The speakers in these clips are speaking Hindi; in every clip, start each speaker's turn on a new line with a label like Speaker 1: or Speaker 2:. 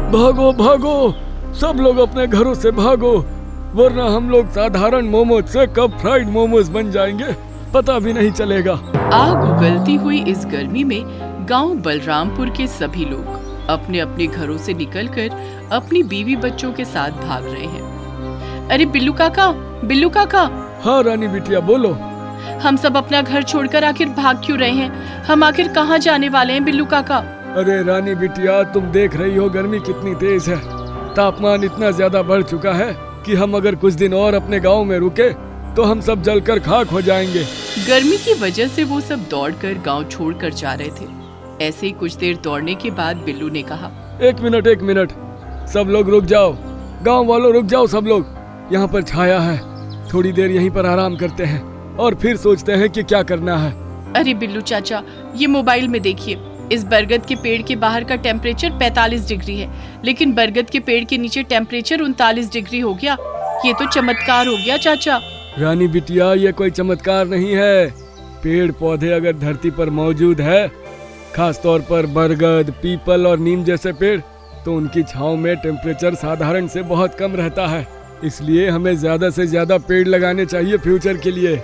Speaker 1: भागो भागो, सब लोग अपने घरों से भागो, वरना हम लोग साधारण मोमोज से कब फ्राइड मोमोज बन जाएंगे, पता भी नहीं चलेगा।
Speaker 2: आग उगलती हुई इस गर्मी में गांव बलरामपुर के सभी लोग अपने अपने घरों से निकलकर अपनी बीवी बच्चों के साथ भाग रहे हैं। अरे बिल्लू काका, बिल्लू काका।
Speaker 1: हाँ रानी बिटिया बोलो।
Speaker 2: हम सब अपना घर छोड़कर आखिर भाग क्यों रहे हैं? हम आखिर कहाँ जाने वाले हैं बिल्लू काका?
Speaker 1: अरे रानी बिटिया, तुम देख रही हो गर्मी कितनी तेज है। तापमान इतना ज्यादा बढ़ चुका है कि हम अगर कुछ दिन और अपने गांव में रुके तो हम सब जलकर खाक हो जाएंगे।
Speaker 2: गर्मी की वजह से वो सब दौड़कर गांव छोड़कर जा रहे थे। ऐसे ही कुछ देर दौड़ने के बाद बिल्लू ने कहा,
Speaker 1: एक मिनट, सब लोग रुक जाओ, गांव वालों रुक जाओ सब लोग। यहाँ पर छाया है, थोड़ी देर यहीं पर आराम करते हैं और फिर सोचते हैं कि क्या करना है।
Speaker 2: अरे बिल्लू चाचा, ये मोबाइल में देखिए, इस बरगद के पेड़ के बाहर का टेम्परेचर 45 डिग्री है, लेकिन बरगद के पेड़ के नीचे टेम्परेचर 39 डिग्री हो गया। ये तो चमत्कार हो गया चाचा।
Speaker 1: रानी बिटिया, ये कोई चमत्कार नहीं है। पेड़ पौधे अगर धरती पर मौजूद है, खास तौर पर बरगद, पीपल और नीम जैसे पेड़, तो उनकी छांव में टेम्परेचर साधारण से बहुत कम रहता है। इसलिए हमें ज्यादा से ज्यादा पेड़ लगाने चाहिए फ्यूचर के लिए,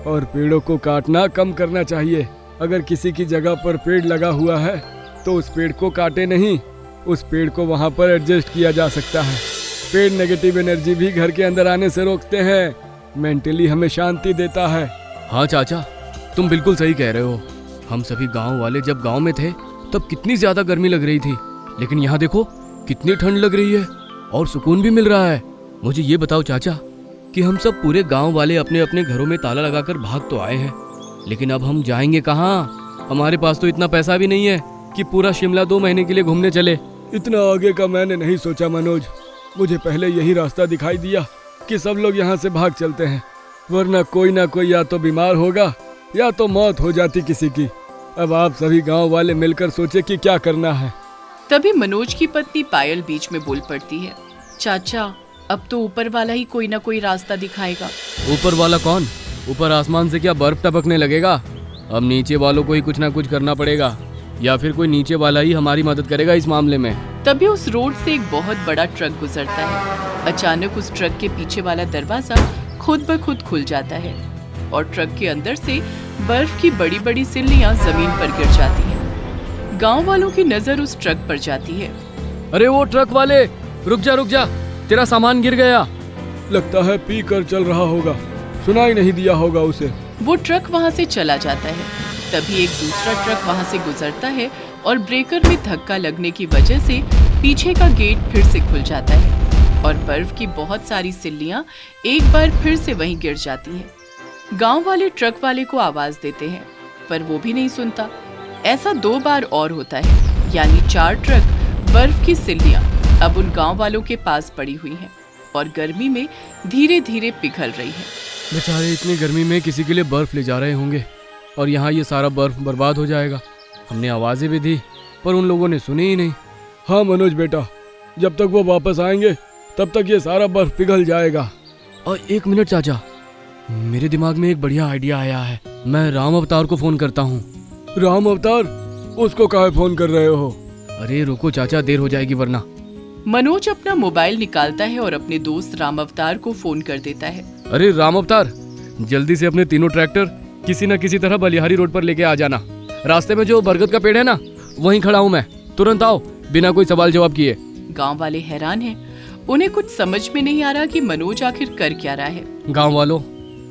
Speaker 1: और पेड़ों को काटना कम करना चाहिए। अगर किसी की जगह पर पेड़ लगा हुआ है तो उस पेड़ को काटे नहीं, उस पेड़ को वहाँ पर एडजस्ट किया जा सकता है। पेड़ नेगेटिव एनर्जी भी घर के अंदर आने से रोकते हैं, मेंटली हमें शांति देता है।
Speaker 3: हाँ चाचा, तुम बिल्कुल सही कह रहे हो। हम सभी गांव वाले जब गांव में थे तब कितनी ज्यादा गर्मी लग रही थी, लेकिन यहाँ देखो कितनी ठंड लग रही है और सुकून भी मिल रहा है। मुझे ये बताओ चाचा कि हम सब पूरे गांव वाले अपने अपने घरों में ताला लगाकर भाग तो आए हैं, लेकिन अब हम जाएंगे कहाँ? हमारे पास तो इतना पैसा भी नहीं है कि पूरा शिमला 2 महीने के लिए घूमने चले।
Speaker 1: इतना आगे का मैंने नहीं सोचा मनोज, मुझे पहले यही रास्ता दिखाई दिया कि सब लोग यहाँ से भाग चलते हैं, वरना कोई ना कोई या तो बीमार होगा या तो मौत हो जाती किसी की। अब आप सभी गांव वाले मिलकर सोचे कि क्या करना है।
Speaker 2: तभी मनोज की पत्नी पायल बीच में बोल पड़ती है, चाचा अब तो ऊपर वाला ही कोई ना कोई रास्ता दिखाएगा।
Speaker 3: ऊपर वाला कौन? ऊपर आसमान से क्या बर्फ टपकने लगेगा? अब नीचे वालों को ही कुछ ना कुछ करना पड़ेगा, या फिर कोई नीचे वाला ही हमारी मदद करेगा इस मामले में।
Speaker 2: तभी उस रोड से एक बहुत बड़ा ट्रक गुजरता है। अचानक उस ट्रक के पीछे वाला दरवाजा खुद ब खुद खुल जाता है और ट्रक के अंदर से बर्फ की बड़ी बड़ी सिल्लियां जमीन पर गिर जाती हैं। गांव वालों की नजर उस ट्रक पर जाती है।
Speaker 3: अरे वो ट्रक वाले, रुक जा, तेरा सामान गिर गया।
Speaker 1: लगता है पी कर चल रहा होगा, सुनाई नहीं दिया होगा उसे।
Speaker 2: वो ट्रक वहाँ से चला जाता है। तभी एक दूसरा ट्रक वहाँ से गुजरता है और ब्रेकर में धक्का लगने की वजह से पीछे का गेट फिर से खुल जाता है और बर्फ की बहुत सारी सिल्लियां एक बार फिर से वहीं गिर जाती हैं। गांव वाले ट्रक वाले को आवाज देते हैं, पर वो भी नहीं सुनता। ऐसा 2 बार और होता है, यानी 4 ट्रक बर्फ की सिल्लियां अब उन गांव वालों के पास पड़ी हुई हैं और गर्मी में धीरे धीरे पिघल रही हैं।
Speaker 3: बेचारे इतनी गर्मी में किसी के लिए बर्फ ले जा रहे होंगे और यहाँ ये सारा बर्फ बर्बाद हो जाएगा। हमने आवाजें भी दी पर उन लोगों ने सुनी ही नहीं।
Speaker 1: हाँ मनोज बेटा, जब तक वो वापस आएंगे तब तक ये सारा बर्फ पिघल जाएगा।
Speaker 3: और 1 मिनट चाचा, मेरे दिमाग में एक बढ़िया आइडिया आया है। मैं राम अवतार को फोन करता हूँ।
Speaker 1: राम अवतार? उसको काहे फोन कर रहे हो?
Speaker 3: अरे रुको चाचा, देर हो जाएगी वरना।
Speaker 2: मनोज अपना मोबाइल निकालता है और अपने दोस्त राम अवतार को फोन कर देता है।
Speaker 3: अरे राम अवतार, जल्दी से अपने तीनों ट्रैक्टर किसी न किसी तरह बलिहारी रोड पर लेके आ जाना। रास्ते में जो बरगद का पेड़ है ना, वहीं खड़ा हूँ मैं, तुरंत आओ बिना कोई सवाल जवाब किए।
Speaker 2: गांव वाले हैरान हैं, उन्हें कुछ समझ में नहीं आ रहा कि मनोज आखिर कर क्या रहा है।
Speaker 3: गांव वालों,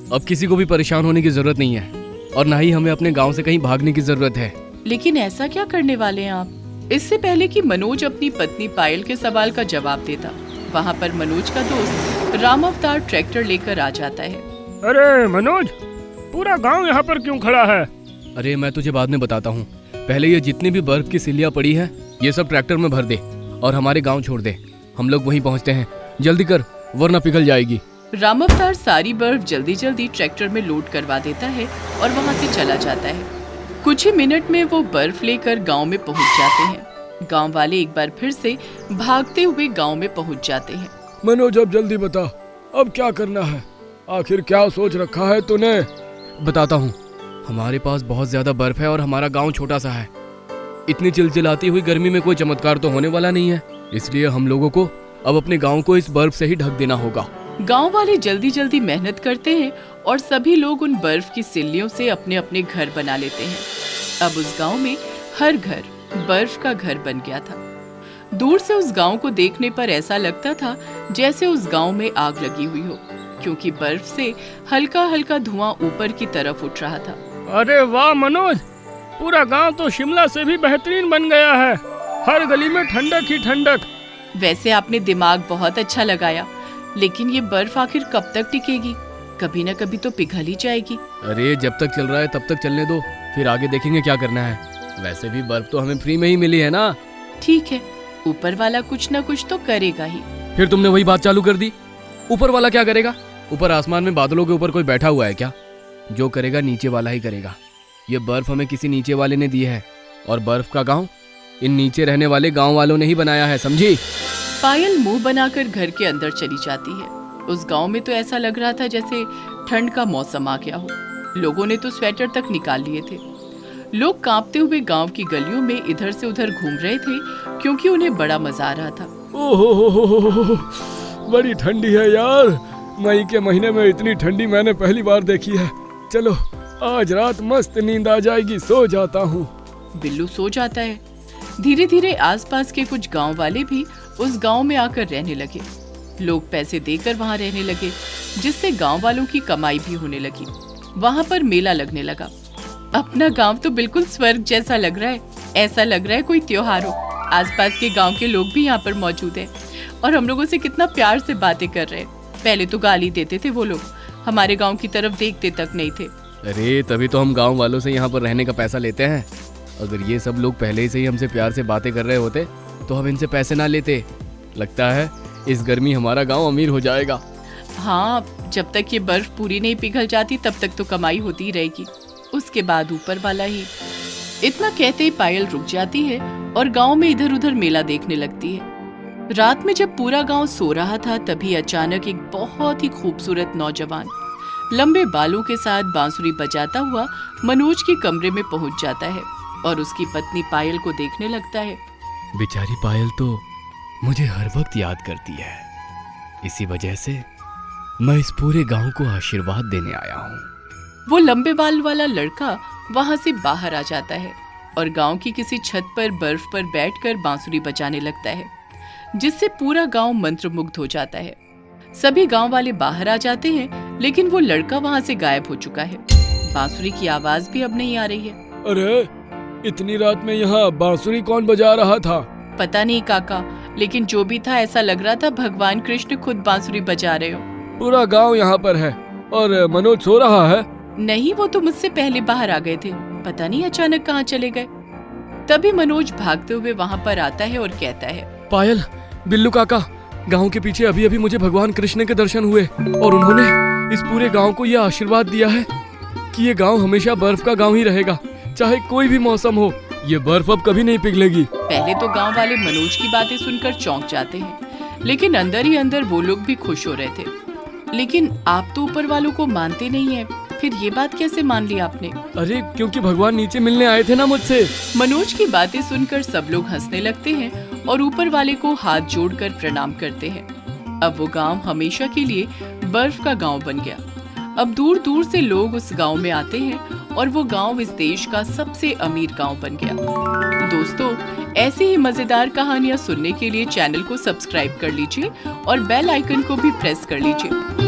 Speaker 3: अब किसी को भी परेशान होने की जरूरत नहीं है और न ही हमें अपने गांव से कहीं भागने की जरूरत है।
Speaker 2: लेकिन ऐसा क्या करने वाले हैं आप? इससे पहले कि मनोज अपनी पत्नी पायल के सवाल का जवाब देता, वहाँ पर मनोज का दोस्त राम अवतार ट्रैक्टर लेकर आ जाता है।
Speaker 1: अरे मनोज, पूरा गांव यहाँ पर क्यों खड़ा है?
Speaker 3: अरे मैं तुझे बाद में बताता हूँ, पहले ये जितनी भी बर्फ की सिल्लियाँ पड़ी है ये सब ट्रैक्टर में भर दे और हमारे गाँव छोड़ दे। हम लोग वहीं पहुँचते हैं, जल्दी कर वरना पिघल जाएगी।
Speaker 2: राम अवतार सारी बर्फ जल्दी जल्दी ट्रैक्टर में लोड करवा देता है और वहाँ से चला जाता है। कुछ ही मिनट में वो बर्फ लेकर गांव में पहुँच जाते हैं। गांव वाले एक बार फिर से भागते हुए गांव में पहुँच जाते हैं।
Speaker 1: मनोज अब जल्दी बता, अब क्या करना है? आखिर क्या सोच रखा है तूने?
Speaker 3: बताता हूँ, हमारे पास बहुत ज्यादा बर्फ है और हमारा गाँव छोटा सा है। इतनी चिलचिलाती हुई गर्मी में कोई चमत्कार तो होने वाला नहीं है। इसलिए हम लोगों को अब अपने गांव को इस बर्फ से ही ढक देना होगा।
Speaker 2: गांव वाले जल्दी जल्दी मेहनत करते हैं और सभी लोग उन बर्फ की सिल्लियों से अपने अपने घर बना लेते हैं। अब उस गांव में हर घर बर्फ का घर बन गया था। दूर से उस गांव को देखने पर ऐसा लगता था जैसे उस गांव में आग लगी हुई हो, क्योंकि बर्फ से हल्का हल्का धुआं ऊपर की तरफ उठ रहा था।
Speaker 1: अरे वाह मनोज, पूरा गांव तो शिमला से भी बेहतरीन बन गया है। हर गली में ठंडक ही ठंडक।
Speaker 2: वैसे आपने दिमाग बहुत अच्छा लगाया, लेकिन ये बर्फ आखिर कब तक टिकेगी? कभी न कभी तो पिघल ही जाएगी।
Speaker 3: अरे जब तक चल रहा है तब तक चलने दो, फिर आगे देखेंगे क्या करना है। वैसे भी बर्फ तो हमें फ्री में ही मिली है ना।
Speaker 2: ठीक है, ऊपर वाला कुछ न कुछ तो करेगा ही।
Speaker 3: फिर तुमने वही बात चालू कर दी। ऊपर वाला क्या करेगा? ऊपर आसमान में बादलों के ऊपर कोई बैठा हुआ है क्या? जो करेगा नीचे वाला ही करेगा। ये बर्फ हमें किसी नीचे वाले ने दी है, और बर्फ का गांव इन नीचे रहने वाले गांव वालों ने ही बनाया है, समझी?
Speaker 2: पायल मुंह बनाकर घर के अंदर चली जाती है। उस गांव में तो ऐसा लग रहा था जैसे ठंड का मौसम आ गया हो। लोगों ने तो स्वेटर तक निकाल लिए थे। लोग कांपते हुए गांव की गलियों में इधर से उधर घूम रहे थे, क्योंकि उन्हें बड़ा मजा आ रहा था।
Speaker 1: ओहो, बड़ी ठंडी है यार। मई के महीने में इतनी ठंडी मैंने पहली बार देखी है। चलो आज रात मस्त नींद आ जाएगी, सो जाता हूँ।
Speaker 2: बिल्लू सो जाता है। धीरे धीरे आसपास के कुछ गांव वाले भी उस गांव में आकर रहने लगे। लोग पैसे देकर वहां रहने लगे, जिससे गांव वालों की कमाई भी होने लगी। वहां पर मेला लगने लगा। अपना गांव तो बिल्कुल स्वर्ग जैसा लग रहा है। ऐसा लग रहा है कोई त्योहार हो। आसपास के गांव के लोग भी यहाँ पर मौजूद हैं और हम लोगों से कितना प्यार से बातें कर रहे हैं। पहले तो गाली देते थे वो लोग, हमारे गांव की तरफ देखते तक नहीं थे।
Speaker 3: अरे तभी तो हम गांव वालों से यहाँ पर रहने का पैसा लेते हैं। अगर ये सब लोग पहले से ही हमसे प्यार से बातें कर रहे होते तो हम इनसे पैसे ना लेते। लगता है इस गर्मी हमारा गांव अमीर हो जाएगा।
Speaker 2: हाँ, जब तक ये बर्फ पूरी नहीं पिघल जाती तब तक तो कमाई होती ही रहेगी। उसके बाद ऊपर वाला ही। इतना कहते ही पायल रुक जाती है और गांव में इधर उधर मेला देखने लगती है। रात में जब पूरा गांव सो रहा था, तभी अचानक एक बहुत ही खूबसूरत नौजवान लंबे बालों के साथ बांसुरी बजाता हुआ मनोज के कमरे में पहुंच जाता है और उसकी पत्नी पायल को देखने लगता है।
Speaker 3: बेचारी पायल तो मुझे हर वक्त याद करती है। इसी वजह से मैं इस पूरे गांव को आशीर्वाद देने आया हूँ।
Speaker 2: वो लंबे बाल वाला लड़का वहां से बाहर आ जाता है और गांव की किसी छत पर बर्फ पर बैठकर बांसुरी बजाने लगता है, जिससे पूरा गांव मंत्रमुग्ध हो जाता है। सभी गांव वाले बाहर आ जाते हैं, लेकिन वो लड़का वहां से गायब हो चुका है। बांसुरी की आवाज भी अब नहीं आ रही है।
Speaker 1: अरे इतनी रात में यहाँ बांसुरी कौन बजा रहा था?
Speaker 2: पता नहीं काका, लेकिन जो भी था ऐसा लग रहा था भगवान कृष्ण खुद बांसुरी बजा रहे हो।
Speaker 1: पूरा गांव यहाँ पर है और मनोज सो रहा है।
Speaker 2: नहीं, वो तो मुझसे पहले बाहर आ गए थे। पता नहीं अचानक कहाँ चले गए। तभी मनोज भागते हुए वहाँ पर आता है और कहता है,
Speaker 3: पायल, बिल्लू काका, गांव के पीछे अभी अभी मुझे भगवान कृष्ण के दर्शन हुए और उन्होंने इस पूरे गांव को यह आशीर्वाद दिया है कि ये गांव हमेशा बर्फ का गांव ही रहेगा, चाहे कोई भी मौसम हो। ये बर्फ अब कभी नहीं पिघलेगी।
Speaker 2: पहले तो गांव वाले मनोज की बातें सुनकर चौंक जाते हैं, लेकिन अंदर ही अंदर वो लोग भी खुश हो रहे थे। लेकिन आप तो ऊपर वालों को मानते नहीं है, फिर ये बात कैसे मान ली आपने?
Speaker 1: अरे क्योंकि भगवान नीचे मिलने आए थे ना मुझसे।
Speaker 2: मनोज की बातें सुनकर सब लोग हंसने लगते हैं और ऊपर वाले को हाथ जोड़कर प्रणाम करते हैं। अब वो गांव हमेशा के लिए बर्फ का गांव बन गया। अब दूर दूर से लोग उस गांव में आते हैं और वो गांव इस देश का सबसे अमीर गांव बन गया। दोस्तों, ऐसी ही मजेदार कहानियां सुनने के लिए चैनल को सब्सक्राइब कर लीजिए और बेल आइकन को भी प्रेस कर लीजिए।